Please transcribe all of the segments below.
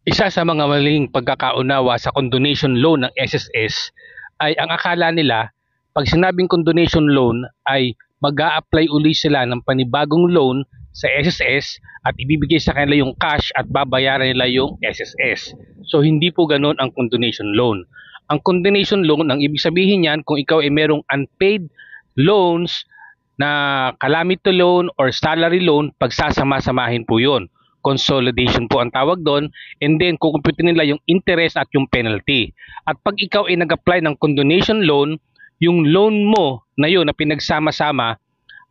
Isa sa mga maling pagkakaunawa sa condonation loan ng SSS ay ang akala nila pag sinabing condonation loan ay mag-a-apply uli sila ng panibagong loan sa SSS at ibibigay sa kanila yung cash at babayaran nila yung SSS. So hindi po ganoon ang condonation loan. Ang condonation loan, ang ibig sabihin niyan kung ikaw ay merong unpaid loans na calamity loan or salary loan, pagsasama-samahin po yun. Consolidation po ang tawag doon, and then kukumputin nila yung interest at yung penalty. At pag ikaw ay nag-apply ng condonation loan, yung loan mo na yun na pinagsama-sama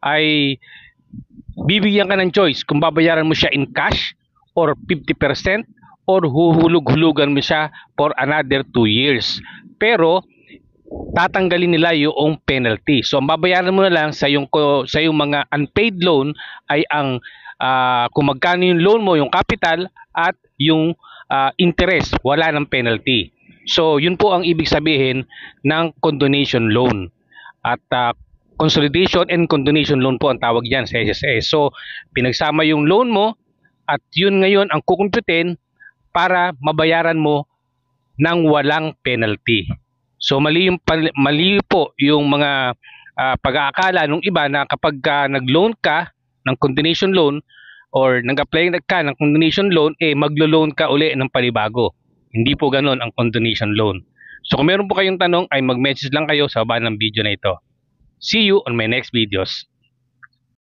ay bibigyan ka ng choice kung babayaran mo siya in cash or 50% or huhulog-hulugan mo siya for another 2 years. Pero tatanggalin nila yung penalty. So ang babayaran mo na lang sa yung mga unpaid loan ay ang kung magkano yung loan mo, yung capital at yung interest, wala ng penalty. So yun po ang ibig sabihin ng condonation loan. At consolidation and condonation loan po ang tawag diyan sa SSS. So pinagsama yung loan mo at yun ngayon ang kukumputin para mabayaran mo ng walang penalty. So mali po yung mga pag-aakala ng iba na kapag nag-loan ka ng condonation loan or nag-apply ka ng condonation loan, maglo-loan ka uli ng panibago. Hindi po ganoon ang condonation loan. So kung meron po kayong tanong ay mag-message lang kayo sa baba ng video na ito. See you on my next videos.